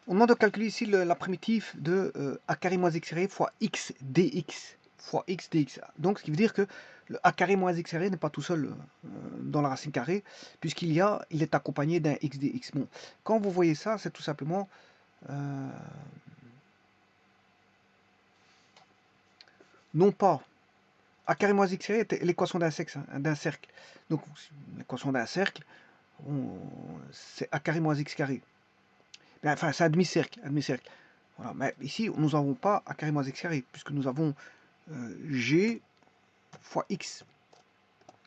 On demande de calculer ici la primitive de a carré moins x carré fois x dx fois x dx. Donc ce qui veut dire que le a carré moins x carré n'est pas tout seul dans la racine carrée, puisqu'il est accompagné d'un x dx. Bon, quand vous voyez ça, c'est tout simplement non pas a carré moins x carré est l'équation d'un cercle. Donc l'équation d'un cercle, c'est a carré moins x carré. Enfin, c'est un demi-cercle, un demi-cercle. Voilà. Mais ici, nous n'avons pas a carré moins x carré, puisque nous avons g fois x.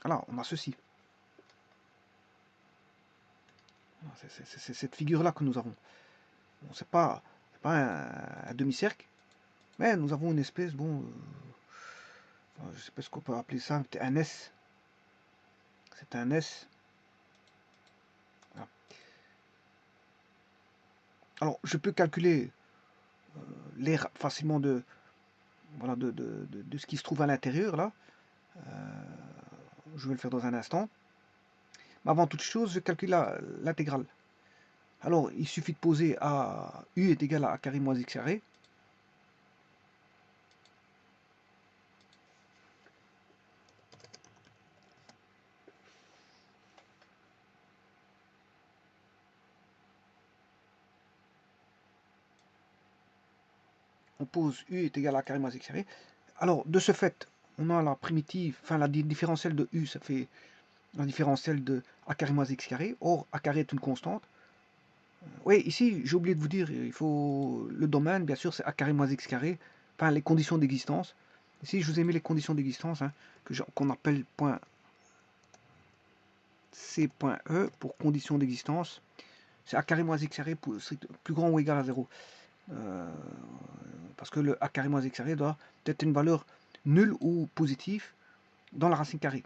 Voilà, on a ceci. C'est cette figure-là que nous avons. Bon, c'est pas un demi-cercle, mais nous avons une espèce, bon, je sais pas ce qu'on peut appeler ça, un S. C'est un S. Voilà. Alors, je peux calculer l'air facilement voilà, de ce qui se trouve à l'intérieur, là. Je vais le faire dans un instant. Mais avant toute chose, je calcule l'intégrale. Alors, il suffit de poser à u est égal à a carré moins x carré. On pose u est égal à a carré moins x carré. Alors, de ce fait, on a la primitive, enfin la différentielle de u, ça fait la différentielle de a carré moins x carré. Or, a carré est une constante. Oui, ici, j'ai oublié de vous dire, il faut le domaine, bien sûr, c'est a carré moins x carré, enfin les conditions d'existence. Ici, je vous ai mis les conditions d'existence, hein, qu'on appelle point C.E pour conditions d'existence. C'est a carré moins x carré plus grand ou égal à 0. Parce que le a carré moins x carré doit être une valeur nulle ou positive dans la racine carrée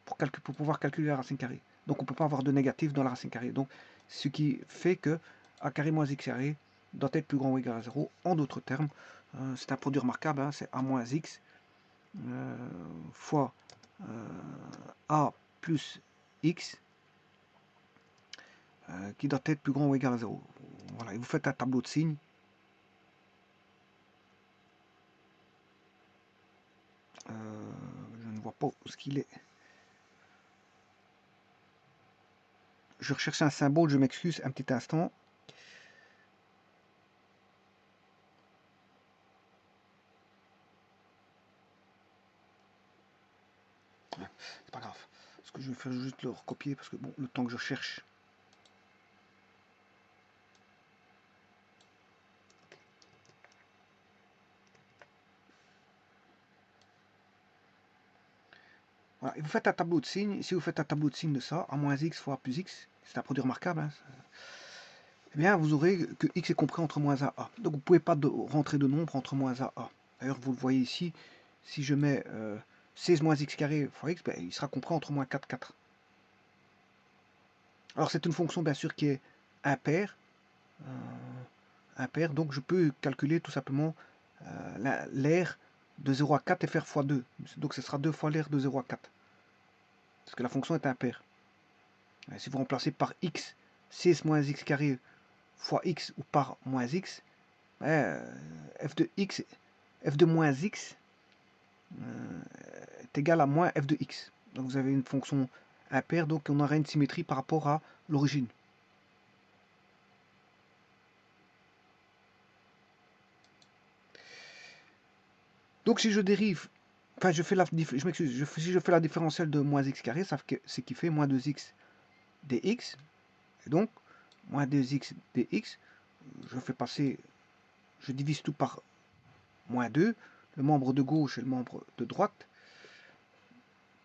pour pouvoir calculer la racine carrée. Donc on ne peut pas avoir de négatif dans la racine carrée. Donc ce qui fait que a carré moins x carré doit être plus grand ou égal à 0. En d'autres termes, c'est un produit remarquable, hein, c'est a moins x fois a plus x qui doit être plus grand ou égal à 0. Voilà, et vous faites un tableau de signes. Je ne vois pas où ce qu'il est. Je recherche un symbole, je m'excuse un petit instant. C'est pas grave. Ce que je vais faire, juste le recopier parce que bon, le temps que je cherche. Voilà. Et vous faites un tableau de signes. Si vous faites un tableau de signes de ça, a moins x fois plus x, c'est un produit remarquable. Hein, eh bien, vous aurez que x est compris entre moins 1 et a. Donc vous ne pouvez pas rentrer de nombre entre moins 1 et a. D'ailleurs, vous le voyez ici, si je mets 16 moins x carré fois x, ben, il sera compris entre moins 4, 4. Alors c'est une fonction bien sûr qui est impaire. Donc je peux calculer tout simplement l'air de 0 à 4 et faire fois 2. Donc ce sera 2 fois l'air de 0 à 4. Parce que la fonction est impaire. Et si vous remplacez par x, 16 moins x carré fois x ou par moins x, f de x, f de moins x est égal à moins f de x. Donc vous avez une fonction impaire, donc on aura une symétrie par rapport à l'origine. Donc si je dérive, enfin je fais je m'excuse, si je fais la différentielle de moins x carré, c'est qui fait moins 2x dx. Et donc, moins 2x dx, je fais passer, je divise tout par moins 2, le membre de gauche et le membre de droite.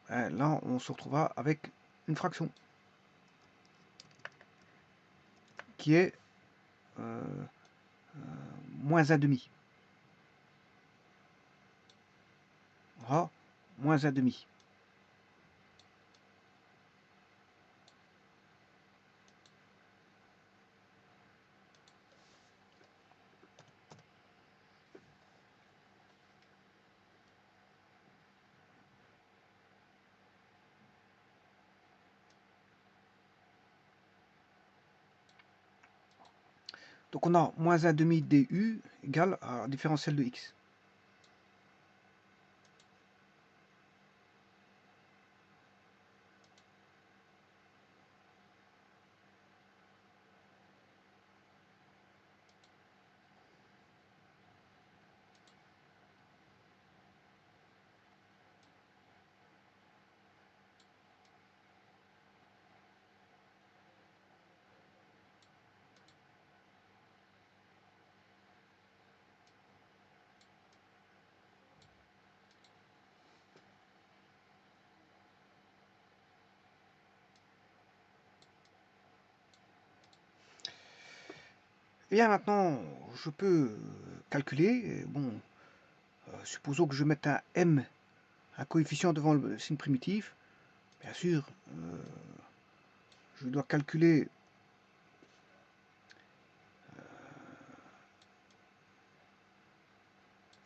Et là, on se retrouvera avec une fraction qui est moins 1 demi. Voilà, moins 1 demi. Donc on a moins 1 demi du égale à différentiel de x. Et bien maintenant, je peux calculer. Bon, supposons que je mette un m, un coefficient devant le signe primitif. Bien sûr, je dois calculer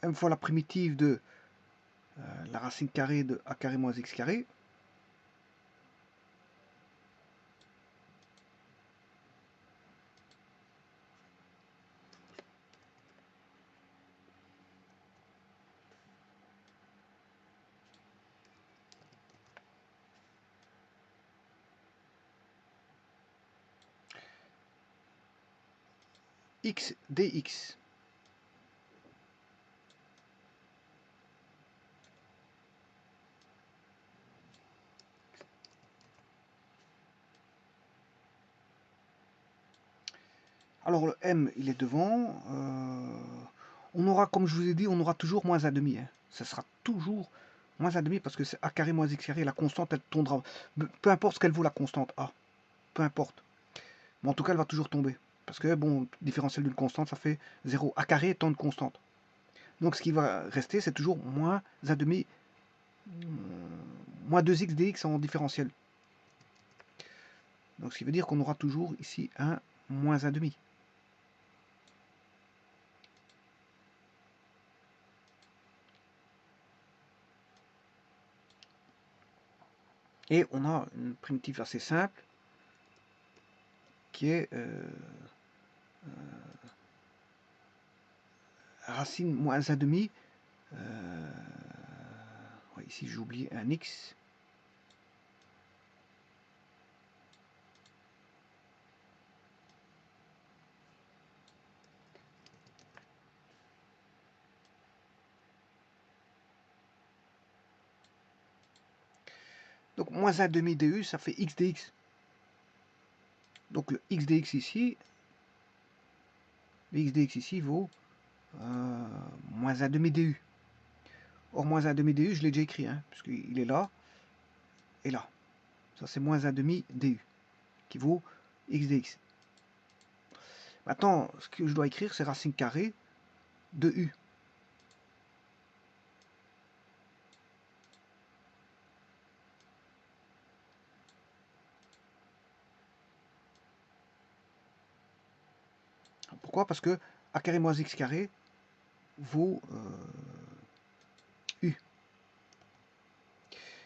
m fois la primitive de la racine carrée de a carré moins x carré. X dx. Alors le m, il est devant. On aura, comme je vous ai dit, on aura toujours moins 1 demi. Hein. Ça sera toujours moins 1 demi parce que c'est a carré moins x carré. La constante, elle tombera. Peu importe ce qu'elle vaut, la constante a. Peu importe. Mais en tout cas, elle va toujours tomber. Parce que, bon, différentiel d'une constante, ça fait 0. A carré étant une constante. Donc ce qui va rester, c'est toujours moins 1 demi, moins 2x dx en différentiel. Donc ce qui veut dire qu'on aura toujours ici un moins 1 demi. Et on a une primitive assez simple qui est racine moins 1 demi. Ouais, ici j'ai oublié un x. Donc moins 1 demi du, ça fait x dx. Donc le x dx ici, le x dx ici vaut moins 1 demi du. Or moins 1 demi du, je l'ai déjà écrit, hein, puisqu'il est là et là. Ça c'est moins 1 demi du, qui vaut x dx. Maintenant, ce que je dois écrire, c'est racine carrée de u. Pourquoi? Parce que a carré moins x carré vaut u.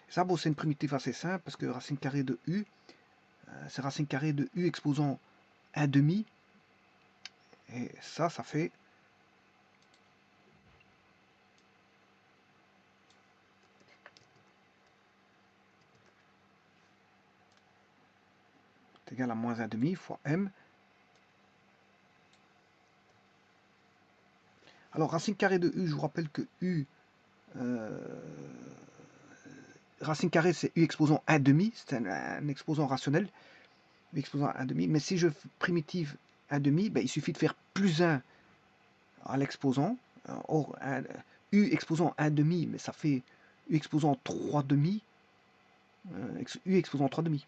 Ça, bon, c'est une primitive assez simple, parce que racine carrée de u, c'est racine carrée de u exposant 1 demi. Et ça fait égal à moins 1 demi fois m. Alors, racine carrée de u, je vous rappelle que u, racine carrée, c'est u exposant 1 demi, c'est un exposant rationnel, u exposant 1 demi. Mais si je primitive 1 demi, ben, il suffit de faire plus 1 à l'exposant. Or, u exposant 1 demi, mais ça fait u exposant 3 demi, u exposant 3 demi.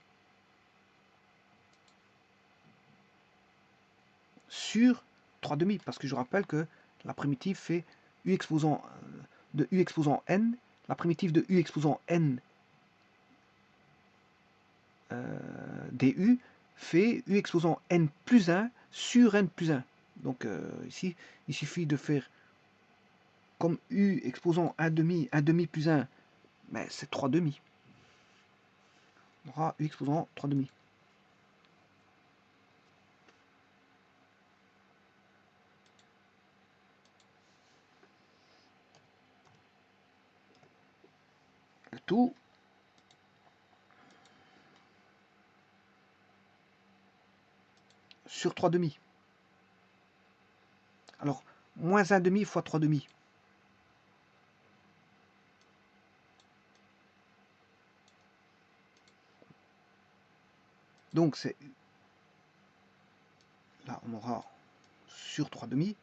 Sur 3 demi, parce que je rappelle que la primitive fait u exposant de u exposant n, la primitive de u exposant n du fait u exposant n plus 1 sur n plus 1. Donc ici, il suffit de faire comme u exposant 1 demi plus 1, mais c'est 3 demi. On aura u exposant 3 demi. tout sur 3 demi. Alors, moins 1 demi fois 3 demi. Donc, c'est là, on aura sur 3 demi.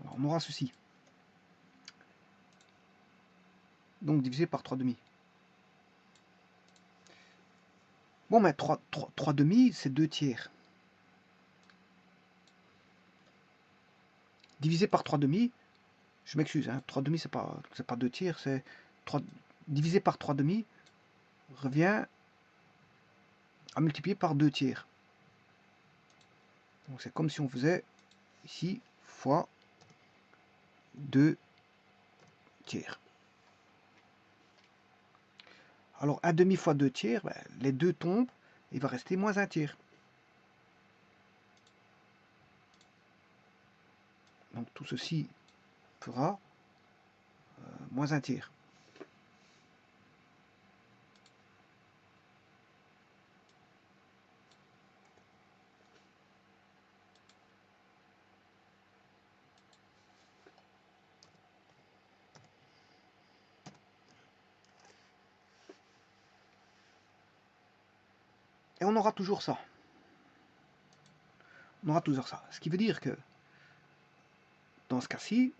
Alors, on aura ceci. Donc, divisé par 3 demi. Bon, mais 3 demi, c'est 2 tiers. Divisé par 3 demi, je m'excuse, hein, 3 demi, c'est pas 2 tiers, c'est 3 divisé par 3 demi revient à multiplier par 2 tiers. Donc c'est comme si on faisait ici fois 2 tiers. Alors 1 demi fois 2 tiers, ben, les deux tombent, il va rester moins 1 tiers. Donc tout ceci fera moins 1 tiers. Et on aura toujours ça. On aura toujours ça. Ce qui veut dire que dans ce cas-ci,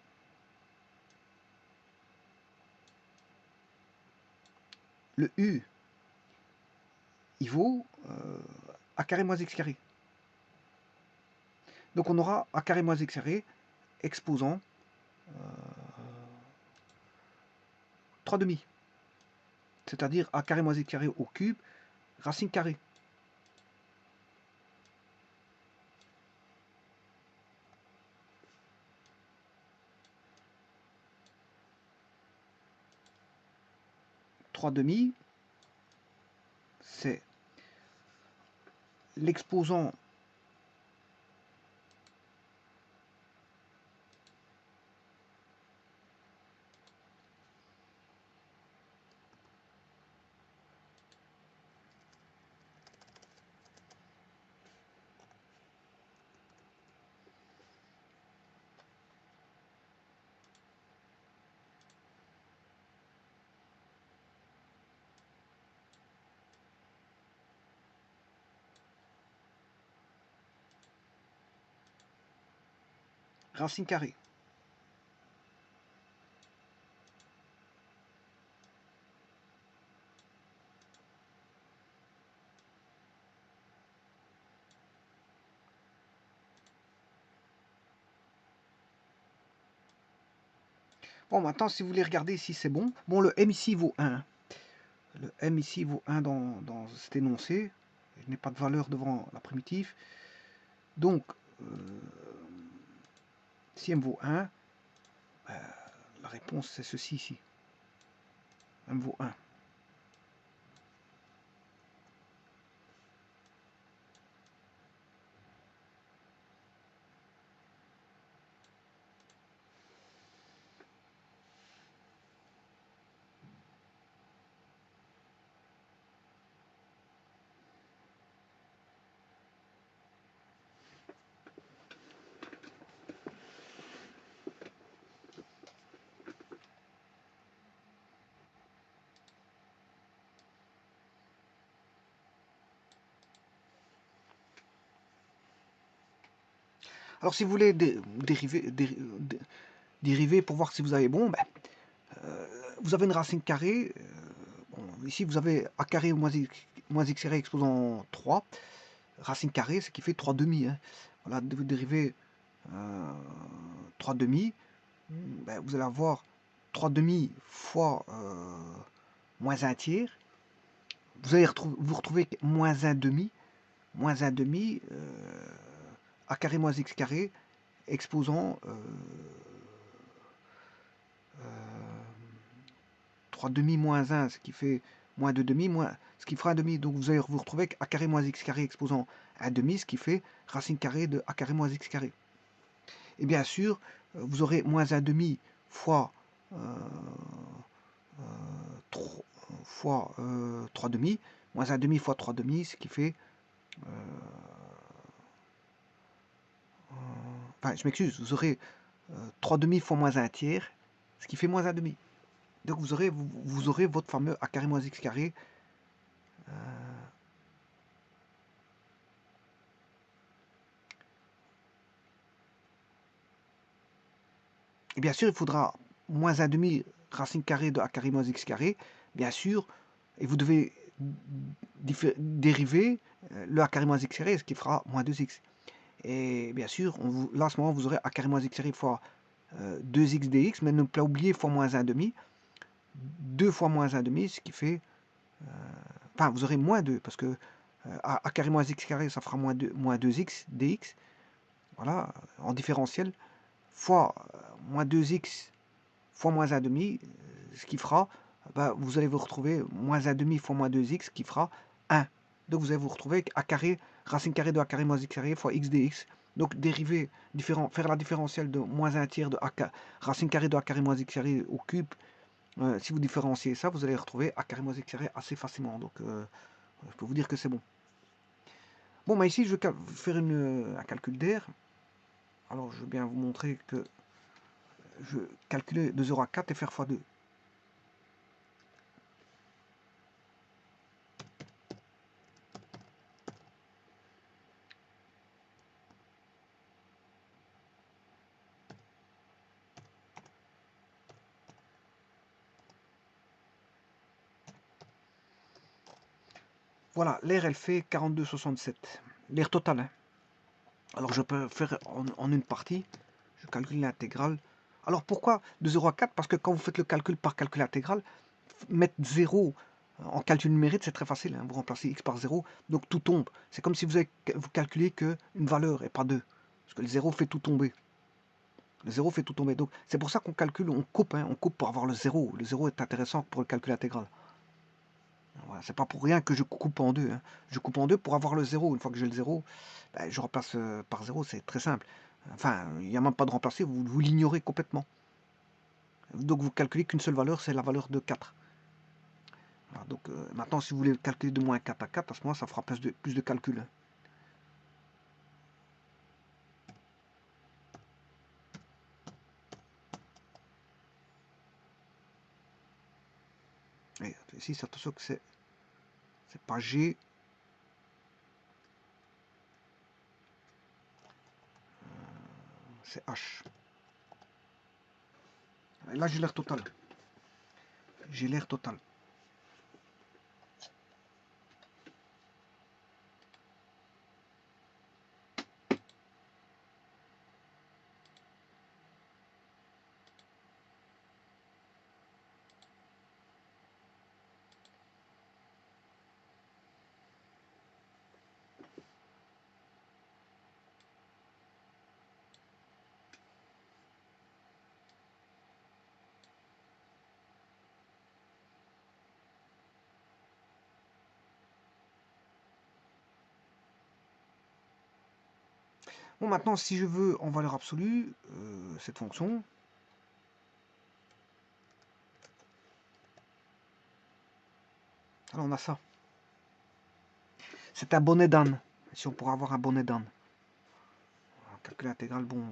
le U, il vaut a carré moins x carré. Donc on aura a carré moins x carré exposant 3 demi. C'est-à-dire a carré moins x carré au cube, racine carrée. Demi, c'est l'exposant racine carrée. Bon, maintenant, si vous voulez regarder si c'est bon. Bon, le M ici vaut 1. Le M ici vaut 1 dans cet énoncé. Je n'ai pas de valeur devant la primitive. Donc, si M vaut 1, la réponse c'est ceci ici. M vaut 1. Alors, si vous voulez dériver pour voir si vous avez bon, vous avez une racine carrée. Bon, ici, vous avez a carré moins x carré exposant 3. Racine carrée, ce qui fait 3 demi. Hein. Voilà, vous dérivez 3 demi. Vous allez avoir 3 demi fois moins 1 tiers. Vous allez vous retrouver moins 1 demi. Moins 1 demi a carré moins x carré exposant 3 demi moins 1, ce qui fait moins 2 demi, ce qui fera 1 demi. Donc vous allez vous retrouver avec a carré moins x carré exposant 1 demi, ce qui fait racine carrée de a carré moins x carré. Et bien sûr, vous aurez moins 1 demi fois, euh, euh, 3, fois 3 demi, moins 1 demi fois 3 demi, ce qui fait... enfin, je m'excuse, vous aurez 3 demi fois moins 1 tiers, ce qui fait moins 1 demi. Donc vous aurez votre fameux a carré moins x carré. Et bien sûr, il faudra moins 1 demi racine carrée de a carré moins x carré, bien sûr, et vous devez dériver le a carré moins x carré, ce qui fera moins 2x. Et bien sûr, là, à ce moment, vous aurez a carré moins x carré fois 2x dx, mais ne pas oublier fois moins 1 demi, 2 fois moins 1 demi, ce qui fait... enfin, vous aurez moins 2, parce que a carré moins x carré, ça fera moins 2x dx, voilà, en différentiel, fois moins 2x fois moins 1 demi, ce qui fera, vous allez vous retrouver moins 1 demi fois moins 2x, qui fera 1. Donc vous allez vous retrouver avec a carré, racine carrée de a carré moins x carré fois x dx. Donc dériver, faire la différentielle de moins 1 tiers de racine carrée de a carré moins x carré au cube. Si vous différenciez ça, vous allez retrouver a carré moins x carré assez facilement. Donc je peux vous dire que c'est bon. Bon, mais ici je vais faire un calcul d'air. Alors je vais bien vous montrer que je vais calculer de 0 à 4 et faire x2. Voilà, l'air elle fait 42,67. L'air total. Hein. Alors je peux faire en une partie. Je calcule l'intégrale. Alors pourquoi de 0 à 4? Parce que quand vous faites le calcul par calcul intégral, mettre 0 en calcul numérique, c'est très facile. Hein. Vous remplacez x par 0, donc tout tombe. C'est comme si vous calculez qu'une valeur et pas deux. Parce que le 0 fait tout tomber. Le 0 fait tout tomber. Donc c'est pour ça qu'on calcule, on coupe. Hein. On coupe pour avoir le 0. Le 0 est intéressant pour le calcul intégral. Voilà, c'est pas pour rien que je coupe en deux. Hein. Je coupe en deux pour avoir le 0. Une fois que j'ai le 0, je remplace par 0, c'est très simple. Enfin, il n'y a même pas de remplacer, vous l'ignorez complètement. Donc vous calculez qu'une seule valeur, c'est la valeur de 4. Voilà, donc maintenant, si vous voulez calculer de moins 4 à 4, à ce moment, ça fera plus de calcul. Hein. Et ici, c'est attention que c'est pas G. C'est H. Et là, j'ai l'air total. J'ai l'air total. Bon, maintenant, si je veux en valeur absolue, cette fonction, alors on a ça. C'est un bonnet d'âne. Si on pourrait avoir un bonnet d'âne. Calcul intégral, bon,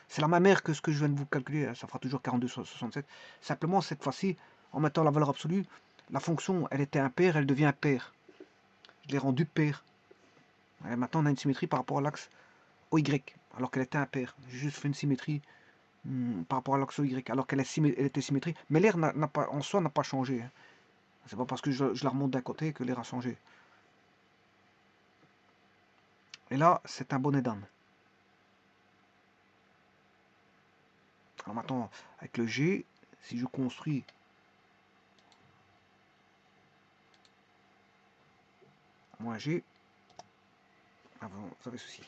c'est la même R que ce que je viens de vous calculer, hein, ça fera toujours 42,67. Simplement, cette fois-ci, en mettant la valeur absolue, la fonction, elle était impaire, elle devient paire. Je l'ai rendue paire. Et maintenant, on a une symétrie par rapport à l'axe OY, alors qu'elle était impaire. J'ai juste fait une symétrie par rapport à l'axe OY, alors qu'elle était symétrique. Mais l'air en soi n'a pas changé. Hein. C'est pas parce que je la remonte d'un côté que l'air a changé. Et là, c'est un bonnet d'âne. Alors maintenant, avec le G, si je construis moins G, vous avez ceci.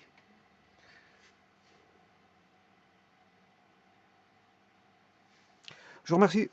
Je vous remercie.